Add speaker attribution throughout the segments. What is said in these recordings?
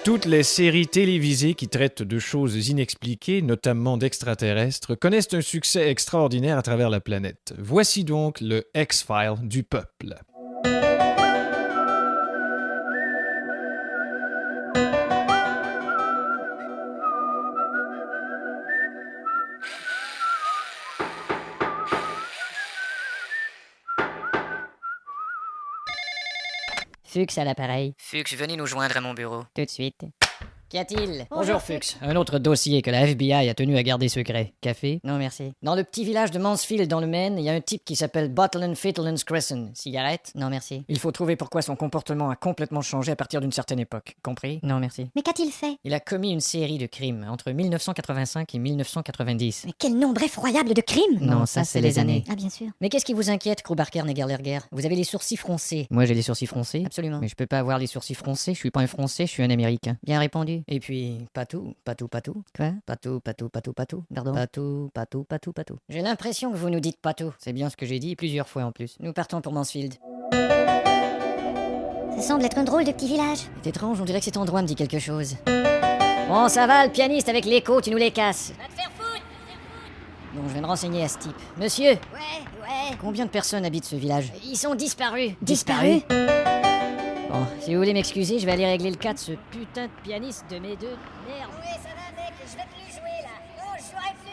Speaker 1: Toutes les séries télévisées qui traitent de choses inexpliquées, notamment d'extraterrestres, connaissent un succès extraordinaire à travers la planète. Voici donc le X-Files du peuple.
Speaker 2: Fuchs à l'appareil.
Speaker 3: Fuchs, venez nous joindre à mon bureau.
Speaker 2: Tout de suite. Qu'y a-t-il?
Speaker 4: Bonjour Fuchs. Un autre dossier que la FBI a tenu à garder secret. Café?
Speaker 2: Non, merci.
Speaker 4: Dans le petit village de Mansfield dans le Maine, il y a un type qui s'appelle Butland Fittleland Crescent. Cigarette?
Speaker 2: Non, merci.
Speaker 4: Il faut trouver pourquoi son comportement a complètement changé à partir d'une certaine époque. Compris?
Speaker 2: Non, merci.
Speaker 5: Mais qu'a-t-il fait?
Speaker 4: Il a commis une série de crimes entre 1985 et 1990.
Speaker 5: Mais quel nombre effroyable de crimes!
Speaker 2: Non, ça, c'est les années.
Speaker 5: Ah, bien sûr.
Speaker 4: Mais qu'est-ce qui vous inquiète, Krubarker Negerlerger? Vous avez les sourcils froncés.
Speaker 2: Moi, j'ai les sourcils froncés.
Speaker 4: Absolument.
Speaker 2: Mais je peux pas avoir les sourcils froncés, je suis pas un Français, je suis un Américain. Bien répondu.
Speaker 4: Et puis, patou.
Speaker 2: Quoi?
Speaker 4: Patou.
Speaker 2: Pardon?
Speaker 4: Patou. J'ai l'impression que vous nous dites patou.
Speaker 2: C'est bien ce que j'ai dit plusieurs fois en plus.
Speaker 4: Nous partons pour Mansfield.
Speaker 5: Ça semble être un drôle de petit village.
Speaker 4: C'est étrange, on dirait que cet endroit me dit quelque chose. Bon, ça va, le pianiste avec l'écho, tu nous les casses.
Speaker 5: Va te faire foutre!
Speaker 4: Bon, je vais me renseigner à ce type. Monsieur,
Speaker 5: Ouais.
Speaker 4: combien de personnes habitent ce village?
Speaker 5: Ils sont disparus.
Speaker 4: Disparus? Bon, si vous voulez m'excuser, je vais aller régler le cas de ce putain de pianiste de mes deux. Merde.
Speaker 5: Oui, ça va, mec, je vais plus jouer là. Non, je jouerai plus.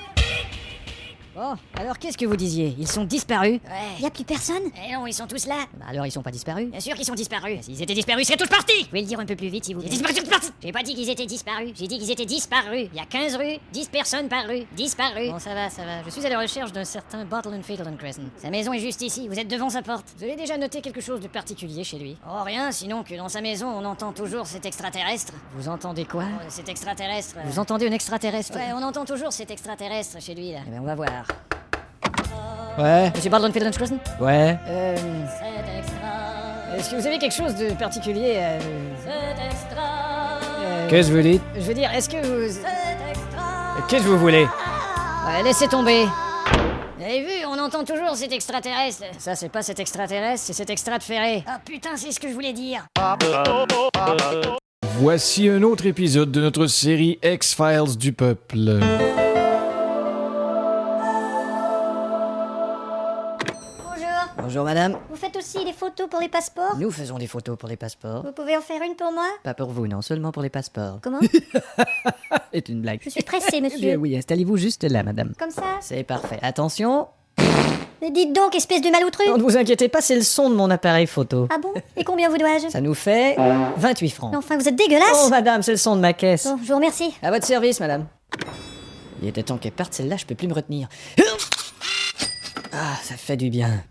Speaker 4: Bon, alors qu'est-ce que vous disiez? Ils sont disparus?
Speaker 5: Y a plus personne?
Speaker 4: Eh non, ils sont tous là. Bah alors ils sont pas disparus?
Speaker 5: Bien sûr qu'ils sont disparus.
Speaker 4: S'ils étaient disparus, ils seraient tous partis!
Speaker 5: Vous pouvez le dire un peu plus vite si vous voulez.
Speaker 4: Disparus, tous partis!
Speaker 5: J'ai pas dit qu'ils étaient disparus, j'ai dit qu'ils étaient disparus. Il y a 15 rues, 10 personnes par rue. Disparus.
Speaker 4: Bon, ça va. Je suis à la recherche d'un certain Butland Fittleland Crescent.
Speaker 5: Sa maison est juste ici, vous êtes devant sa porte.
Speaker 4: Vous avez déjà noté quelque chose de particulier chez lui?
Speaker 5: Oh, rien, sinon que dans sa maison, on entend toujours cet extraterrestre.
Speaker 4: Vous entendez quoi?
Speaker 5: Cet extraterrestre.
Speaker 4: Vous entendez un extraterrestre?
Speaker 5: Ouais, on entend toujours cet extraterrestre chez lui là.
Speaker 4: Eh ben, on va voir.
Speaker 2: Ouais.
Speaker 4: Monsieur Butland Fittleland Crescent?
Speaker 2: Ouais.
Speaker 5: Cet extra.
Speaker 4: Est-ce que vous avez quelque chose de particulier
Speaker 5: Cet extra.
Speaker 2: Qu'est-ce que vous dites?
Speaker 4: Je veux dire, est-ce que vous...
Speaker 5: Cet extra.
Speaker 2: Qu'est-ce que vous voulez?
Speaker 4: laissez tomber.
Speaker 5: Vous avez vu, on entend toujours cet extraterrestre.
Speaker 4: Ça, c'est pas cet extraterrestre, c'est cet extra de ferré.
Speaker 5: Ah putain, c'est ce que je voulais dire.
Speaker 1: Voici un autre épisode de notre série X-Files du peuple.
Speaker 5: Bonjour.
Speaker 4: Bonjour madame.
Speaker 5: Vous faites aussi des photos pour les passeports?
Speaker 4: Nous faisons des photos pour les passeports.
Speaker 5: Vous pouvez en faire une pour moi?
Speaker 2: Pas pour vous, non, seulement pour les passeports.
Speaker 5: Comment?
Speaker 2: C'est une blague.
Speaker 5: Je suis pressée,
Speaker 2: Eh bien
Speaker 5: monsieur.
Speaker 2: oui, installez-vous juste là, madame.
Speaker 5: Comme ça?
Speaker 4: C'est parfait. Attention.
Speaker 5: Mais dites donc, espèce de malotru!
Speaker 4: Non, ne vous inquiétez pas, c'est le son de mon appareil photo.
Speaker 5: Ah bon? Et combien vous dois-je?
Speaker 4: Ça nous fait 28 francs.
Speaker 5: Mais enfin, vous êtes dégueulasse!
Speaker 4: Oh madame, c'est le son de ma caisse.
Speaker 5: Bon, je vous remercie.
Speaker 4: À votre service, madame. Il était temps qu'elle parte, celle-là, je peux plus me retenir. Ah, ça fait du bien.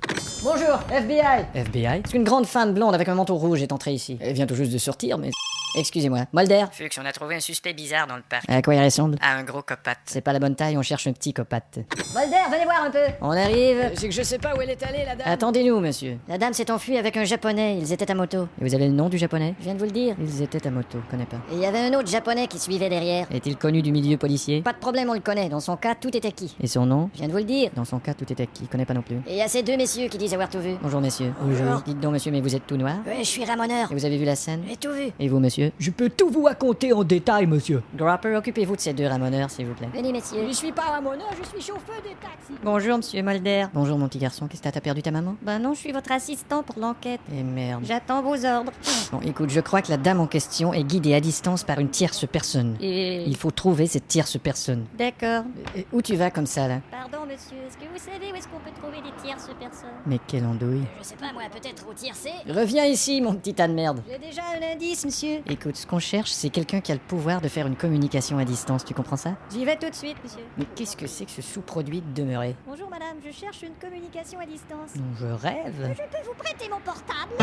Speaker 4: Bonjour, FBI.
Speaker 2: FBI?
Speaker 4: Est-ce qu'une grande femme blonde avec un manteau rouge est entrée ici? Elle vient tout juste de sortir, mais... Excusez-moi. Mulder?
Speaker 3: Fuchs, on a trouvé un suspect bizarre dans le parc.
Speaker 4: À quoi il ressemble?
Speaker 3: Ah, un gros copate.
Speaker 4: C'est pas la bonne taille, on cherche un petit copate.
Speaker 5: Mulder, venez voir un peu!
Speaker 4: On arrive. C'est que je sais pas où elle est allée, la dame. Attendez-nous, monsieur.
Speaker 5: La dame s'est enfuie avec un japonais, ils étaient à moto.
Speaker 4: Et vous avez le nom du japonais?
Speaker 5: Je viens de vous le dire.
Speaker 4: Ils étaient à moto, connais pas.
Speaker 5: Et il y avait un autre japonais qui suivait derrière.
Speaker 4: Est-il connu du milieu policier?
Speaker 5: Pas de problème, on le connaît. Dans son cas, tout est acquis.
Speaker 4: Et son nom?
Speaker 5: Je viens de vous le dire.
Speaker 4: Dans son cas, tout est acquis, connais pas non plus.
Speaker 5: Et il y a ces deux messieurs qui disent avoir tout vu.
Speaker 4: Bonjour, messieurs.
Speaker 5: Bonjour.
Speaker 4: Dites donc, monsieur, mais vous êtes tout noir?
Speaker 5: Ouais, je suis ramoneur.
Speaker 4: Et vous avez vu la scène?
Speaker 5: J'ai tout vu.
Speaker 4: Et vous, monsieur?
Speaker 2: Je peux tout vous raconter en détail, monsieur.
Speaker 4: Gropper, occupez-vous de ces deux ramoneurs, s'il vous plaît.
Speaker 5: Venez, messieurs.
Speaker 4: Je suis pas ramoneur, je suis chauffeur de taxi. Bonjour, monsieur Mulder. Bonjour, mon petit garçon. Qu'est-ce que t'as perdu ta maman?
Speaker 5: Ben non, je suis votre assistant pour l'enquête.
Speaker 4: Eh merde.
Speaker 5: J'attends vos ordres.
Speaker 4: Bon, écoute, je crois que la dame en question est guidée à distance par une tierce personne.
Speaker 5: Et...
Speaker 4: Il faut trouver cette tierce personne.
Speaker 5: D'accord.
Speaker 4: Où tu vas comme ça, là?
Speaker 5: Pardon, monsieur, est-ce que vous savez où est-ce qu'on peut trouver des tierces personnes?
Speaker 4: Mais quelle andouille.
Speaker 5: Je sais pas, moi, peut-être au tiercé?
Speaker 4: Reviens ici, mon petit tas de merde.
Speaker 5: J'ai déjà un indice, monsieur.
Speaker 4: Écoute, ce qu'on cherche, c'est quelqu'un qui a le pouvoir de faire une communication à distance, tu comprends ça?
Speaker 5: J'y vais tout de suite, monsieur.
Speaker 4: Mais qu'est-ce que c'est que ce sous-produit de demeurer?
Speaker 5: Bonjour, madame, je cherche une communication à distance.
Speaker 4: Non, je rêve.
Speaker 5: Je peux vous prêter mon portable?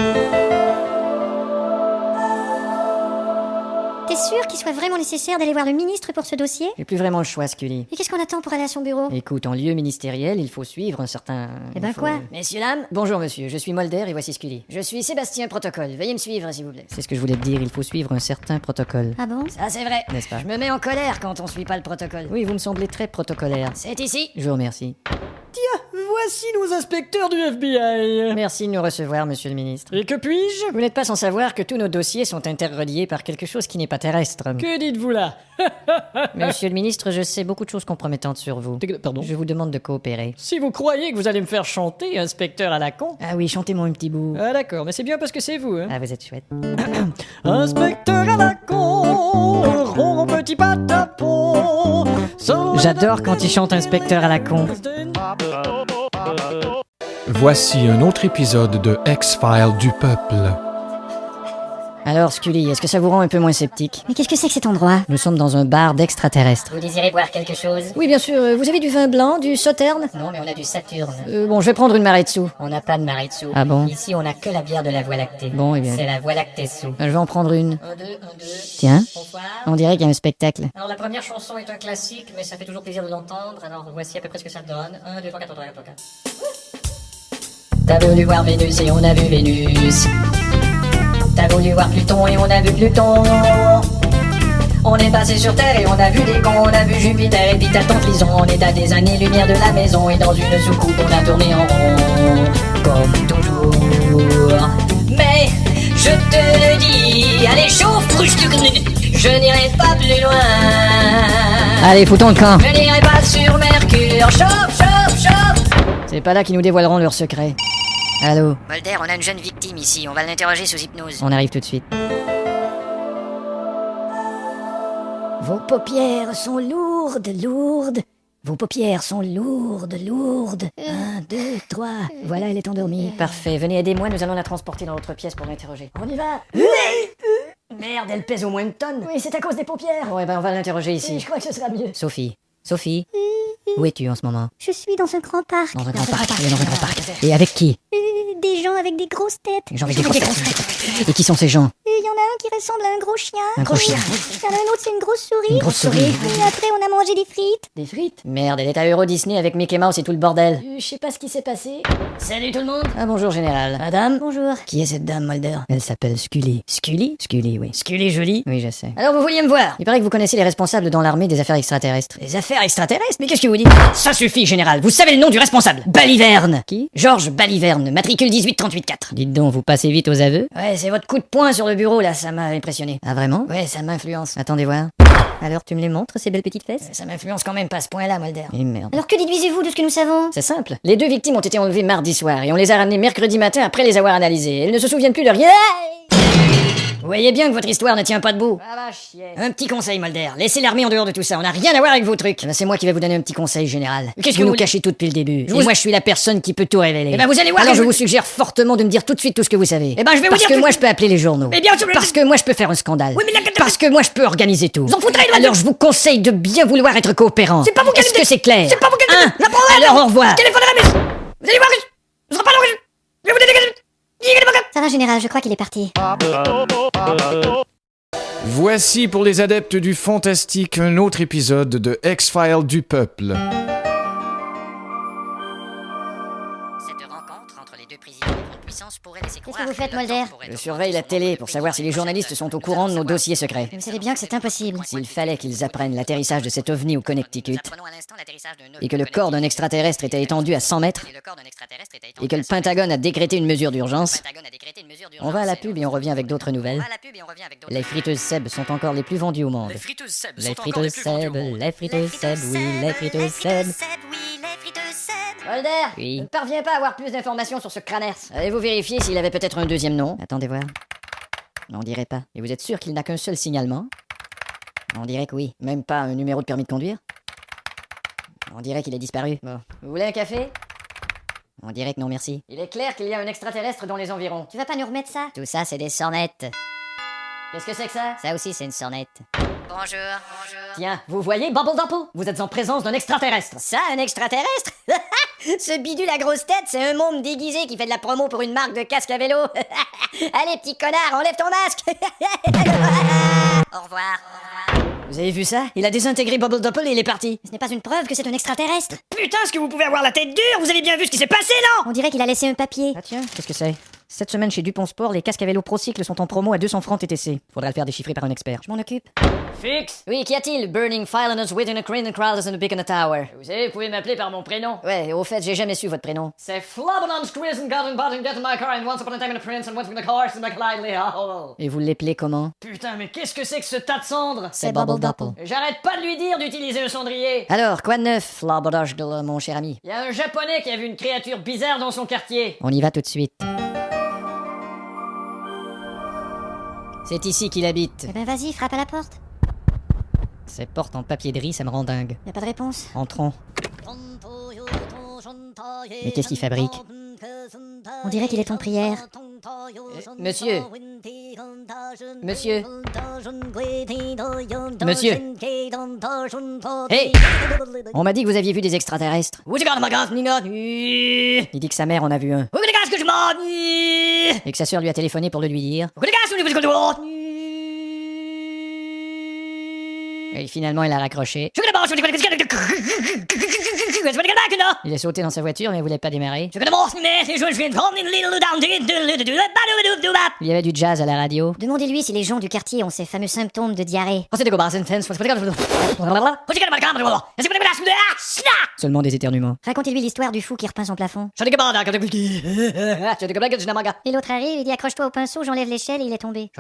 Speaker 5: T'es sûr qu'il soit vraiment nécessaire d'aller voir le ministre pour ce dossier?
Speaker 4: J'ai plus vraiment le choix, Scully.
Speaker 5: Et qu'est-ce qu'on attend pour aller à son bureau?
Speaker 4: Écoute, en lieu ministériel, il faut suivre un certain...
Speaker 5: Eh ben
Speaker 4: il faut-
Speaker 5: quoi?
Speaker 4: Messieurs, dames, bonjour monsieur, je suis Mulder et voici Scully. Je suis Sébastien Protocole, veuillez me suivre s'il vous plaît. C'est ce que je voulais te dire, il faut suivre un certain protocole.
Speaker 5: Ah bon?
Speaker 4: Ça c'est vrai,
Speaker 5: N'est-ce pas?
Speaker 4: Je me mets en colère quand on suit pas le protocole. Oui, vous me semblez très protocolaire.
Speaker 5: C'est ici.
Speaker 4: Je vous remercie.
Speaker 2: Tiens,
Speaker 6: voici nos inspecteurs du FBI.
Speaker 4: Merci de nous recevoir, monsieur le ministre.
Speaker 6: Et que puis-je?
Speaker 4: Vous n'êtes pas sans savoir que tous nos dossiers sont interreliés par quelque chose qui n'est pas terrestre.
Speaker 6: Que dites-vous là?
Speaker 4: Monsieur le ministre, je sais beaucoup de choses compromettantes sur vous.
Speaker 6: Pardon?
Speaker 4: Je vous demande de coopérer.
Speaker 6: Si vous croyez que vous allez me faire chanter, inspecteur à la con.
Speaker 4: Ah oui, chantez-moi un petit bout.
Speaker 6: Ah d'accord, mais c'est bien parce que c'est vous, hein.
Speaker 4: Ah, vous êtes chouette.
Speaker 6: Inspecteur à la con, rond petit patapon.
Speaker 4: J'adore quand il chante inspecteur à la con.
Speaker 1: Voici un autre épisode de X-Files du peuple.
Speaker 4: Alors, Scully, est-ce que ça vous rend un peu moins sceptique?
Speaker 5: Mais qu'est-ce que c'est que cet endroit?
Speaker 4: Nous sommes dans un bar d'extraterrestres.
Speaker 5: Vous désirez boire quelque chose?
Speaker 4: Oui, bien sûr. Vous avez du vin blanc, du Sauterne?
Speaker 5: Non, mais on a du Saturne.
Speaker 4: Bon, je vais prendre une Maretsu.
Speaker 5: On n'a pas de Maritsu.
Speaker 4: Ah bon?
Speaker 5: Ici, on n'a que la bière de la Voie lactée.
Speaker 4: Bon, eh bien.
Speaker 5: C'est la Voie lactée sous.
Speaker 4: Je vais en prendre une.
Speaker 5: 1, 2, 1, 2.
Speaker 4: Tiens,
Speaker 5: Bonsoir.
Speaker 4: on dirait qu'il y a un spectacle.
Speaker 5: Alors, la première chanson est un classique, mais ça fait toujours plaisir de l'entendre. Alors, voici à peu près ce que ça donne. 1, 2, 3, 4, 3, 4, 4. T'as voulu voir Vénus et on a vu Vénus. T'as voulu voir Pluton et on a vu Pluton. On est passé sur Terre et on a vu des cons, on a vu Jupiter et puis ta tante Lison. On est à des années-lumière de la maison et dans une soucoupe on a tourné en rond, comme toujours. Mais je te le dis, allez chauffe, je n'irai pas plus loin.
Speaker 4: Allez, foutons le camp.
Speaker 5: Je n'irai pas sur Mercure, chauffe, chauffe, chauffe.
Speaker 4: C'est pas là qu'ils nous dévoileront leurs secrets. Allô?
Speaker 3: Mulder, on a une jeune victime ici. On va l'interroger sous hypnose.
Speaker 4: On arrive tout de suite.
Speaker 5: Vos paupières sont lourdes, lourdes. Vos paupières sont lourdes, lourdes. 1, 2, 3. Voilà, elle est endormie.
Speaker 4: Parfait, venez aidez-moi, nous allons la transporter dans l'autre pièce pour l'interroger.
Speaker 5: On y va.
Speaker 4: Merde, elle pèse au moins une tonne.
Speaker 5: Oui, c'est à cause des paupières.
Speaker 4: Bon, eh ben on va l'interroger
Speaker 5: Oui,
Speaker 4: ici.
Speaker 5: je crois que ce sera mieux.
Speaker 4: Sophie. Sophie, où es-tu en ce moment?
Speaker 5: Je suis dans un grand parc.
Speaker 4: Dans un grand parc. Elle est dans un grand parc. Et avec qui?
Speaker 5: Des gens avec des grosses têtes.
Speaker 4: Des gens avec des grosses têtes. Et qui sont ces gens?
Speaker 5: Il y en a un qui ressemble à un gros chien.
Speaker 4: Un gros chien.
Speaker 5: Il y en a un autre, c'est une grosse souris.
Speaker 4: Une grosse souris.
Speaker 5: Et après, on a mangé des frites.
Speaker 4: Des frites? Merde, elle est à Euro Disney avec Mickey Mouse et tout le bordel.
Speaker 5: Je sais pas ce qui s'est passé. Salut tout le monde.
Speaker 4: Ah bonjour général.
Speaker 5: Madame. Bonjour.
Speaker 4: Qui est cette dame, Mulder? Elle s'appelle Scully. Scully? Scully, oui.
Speaker 5: Scully jolie.
Speaker 4: Oui, je sais.
Speaker 5: Alors vous vouliez me voir?
Speaker 4: Il paraît que vous connaissez les responsables dans l'armée des affaires extraterrestres.
Speaker 5: Les affaires extraterrestres? Mais qu'est-ce que vous dites? Ça suffit, général. Vous savez le nom du responsable? Baliverne.
Speaker 4: Qui?
Speaker 5: Georges Baliverne, matricule 18384.
Speaker 4: Dites donc, vous passez vite aux aveux?
Speaker 5: Ouais, c'est votre coup de poing sur le bureau là, ça m'a impressionné.
Speaker 4: Ah vraiment?
Speaker 5: Ouais, ça m'influence.
Speaker 4: Attendez voir. Alors tu me les montres, ces belles petites fesses?
Speaker 5: Ça m'influence quand même pas à ce point-là, Mulder.
Speaker 4: Eh merde.
Speaker 5: Alors que déduisez-vous de ce que nous savons?
Speaker 4: C'est simple. Les deux victimes ont été enlevées mardi soir et on les a ramenées mercredi matin après les avoir analysées. Elles ne se souviennent plus de rien.
Speaker 5: Vous voyez bien que votre histoire ne tient pas debout.
Speaker 4: Ah va chier.
Speaker 5: Un petit conseil, Mulder. Laissez l'armée en dehors de tout ça. On n'a rien à voir avec vos trucs.
Speaker 4: Eh ben, c'est moi qui vais vous donner un petit conseil général.
Speaker 5: Qu'est-ce que
Speaker 4: vous
Speaker 5: vous
Speaker 4: nous cachez tout depuis le début. Et
Speaker 5: vous-
Speaker 4: moi je suis la personne qui peut tout révéler.
Speaker 5: Eh ben, vous allez voir
Speaker 4: Alors
Speaker 5: que
Speaker 4: je
Speaker 5: je-
Speaker 4: vous suggère fortement de me dire tout de suite tout ce que vous savez.
Speaker 5: Eh ben, je vais vous
Speaker 4: Parce
Speaker 5: dire
Speaker 4: que
Speaker 5: tout-
Speaker 4: moi je peux appeler les journaux.
Speaker 5: Mais bien sûr,
Speaker 4: Parce que moi je peux faire un scandale.
Speaker 5: Oui, mais la-
Speaker 4: Parce que moi je peux organiser tout.
Speaker 5: Vous en foutrez,
Speaker 4: Alors je vous conseille de bien vouloir être coopérant.
Speaker 5: C'est pas vous qui
Speaker 4: Est-ce
Speaker 5: allez-
Speaker 4: que c'est clair?
Speaker 5: C'est pas vous qui allez-
Speaker 4: Hein?
Speaker 5: J'apprends
Speaker 4: Alors au revoir.
Speaker 5: Téléphonez la maison. Vous allez voir que je serai pas là. Je vais vous dégager. Ça va, général, je crois qu'il est parti.
Speaker 1: Voici pour les adeptes du fantastique un autre épisode de X-Files du peuple.
Speaker 3: Cette rencontre entre les deux présidents de grande puissance pourrait laisser croire
Speaker 5: que vous faites,
Speaker 3: le temps
Speaker 5: Mulder?
Speaker 3: pourrait
Speaker 4: Je
Speaker 3: être
Speaker 4: surveille la télé pour savoir si les journalistes sont au courant de nos dossiers secrets.
Speaker 5: Vous savez bien que c'est impossible.
Speaker 4: S'il fallait qu'ils apprennent l'atterrissage de cet ovni au Connecticut
Speaker 3: Nous apprenons à l'instant l'atterrissage d'un
Speaker 4: et que le corps d'un extraterrestre était étendu à 100 mètres
Speaker 3: Et le corps d'un extraterrestre était étendu
Speaker 4: et que le
Speaker 3: à 100 mètres.
Speaker 4: Pentagone a décrété une mesure
Speaker 3: Le
Speaker 4: d'urgence,
Speaker 3: Pentagone a décrété une mesure d'urgence.
Speaker 4: on va à la pub et on revient avec d'autres
Speaker 3: On
Speaker 4: nouvelles.
Speaker 3: va à la pub et on revient avec d'autres
Speaker 4: Les
Speaker 3: nouvelles.
Speaker 4: friteuses Seb sont encore les plus vendues au monde.
Speaker 3: Les friteuses Seb
Speaker 4: Les
Speaker 3: sont encore
Speaker 4: friteuses
Speaker 3: plus vendues
Speaker 4: Seb,
Speaker 3: au monde.
Speaker 4: les friteuses Seb, oui, les friteuses Seb.
Speaker 5: Mulder,
Speaker 4: Oui.
Speaker 5: je ne parviens pas à avoir plus d'informations sur ce crâners. Allez-vous vérifier s'il avait peut-être un deuxième nom?
Speaker 4: Attendez voir. On dirait pas. Et vous êtes sûr qu'il n'a qu'un seul signalement? On dirait que oui. Même pas un numéro de permis de conduire? On dirait qu'il est disparu.
Speaker 5: Bon. Vous voulez un café?
Speaker 4: On dirait que non, merci.
Speaker 5: Il est clair qu'il y a un extraterrestre dans les environs.
Speaker 7: Tu vas pas nous remettre ça?
Speaker 4: Tout ça, c'est des sornettes.
Speaker 5: Qu'est-ce que c'est que ça?
Speaker 4: Ça aussi, c'est une sornette.
Speaker 3: Bonjour, bonjour.
Speaker 5: Tiens, vous voyez, Bubble Dumple? Vous êtes en présence d'un extraterrestre.
Speaker 7: Ça, un extraterrestre? Ce bidule à grosse tête, c'est un môme déguisé qui fait de la promo pour une marque de casque à vélo. Allez, petit connard, enlève ton masque.
Speaker 3: Au revoir.
Speaker 5: Vous avez vu ça? Il a désintégré Bubble Dumple et il est parti.
Speaker 7: Ce n'est pas une preuve que c'est un extraterrestre.
Speaker 5: Putain, est-ce que vous pouvez avoir la tête dure? Vous avez bien vu ce qui s'est passé, non?
Speaker 7: On dirait qu'il a laissé un papier.
Speaker 4: Ah tiens, qu'est-ce que c'est? Cette semaine chez Dupont Sport, les casques à vélo Procycle sont en promo à 200 francs TTC. Faudra le faire déchiffrer par un expert.
Speaker 7: Je m'en occupe.
Speaker 6: Fixe.
Speaker 7: Oui, qu'y a-t-il? Burning file on us within a crane and crawlers in a beak in a tower.
Speaker 6: Vous savez, vous pouvez m'appeler par mon prénom.
Speaker 7: Ouais, au fait, j'ai jamais su votre prénom.
Speaker 6: C'est Flabbernon Squeeze and got and bought and get in my car and once upon a time in a prince and went with the horse and the lively oh.
Speaker 4: Et vous l'appelez comment?
Speaker 6: Putain, mais qu'est-ce que c'est que ce tas de cendres?
Speaker 7: C'est Bubble Dopple.
Speaker 6: J'arrête pas de lui dire d'utiliser un cendrier.
Speaker 7: Alors, quoi de neuf, Flabberdosh, mon cher ami?
Speaker 6: Il y a un japonais qui a vu une créature bizarre dans son quartier.
Speaker 4: On y va tout de suite. C'est ici qu'il habite.
Speaker 7: Eh ben vas-y, frappe à la porte.
Speaker 4: Ces portes en papier de riz, ça me rend dingue.
Speaker 7: Y a pas de réponse.
Speaker 4: Entrons. Mais qu'est-ce qu'il fabrique?
Speaker 7: On dirait qu'il est en prière.
Speaker 4: Monsieur. Monsieur. Monsieur. Hey! On m'a dit que vous aviez vu des extraterrestres. Il dit que sa mère en a vu un. Et que sa sœur lui a téléphoné pour le lui dire. Et finalement, elle a raccroché. Il est sauté dans sa voiture, mais il voulait pas démarrer. Il y avait du jazz à la radio.
Speaker 7: Demandez-lui si les gens du quartier ont ces fameux symptômes de diarrhée.
Speaker 4: Seulement des éternuements.
Speaker 7: Racontez-lui l'histoire du fou qui repeint son plafond. Et l'autre arrive, il dit accroche-toi au pinceau, j'enlève l'échelle et il est tombé.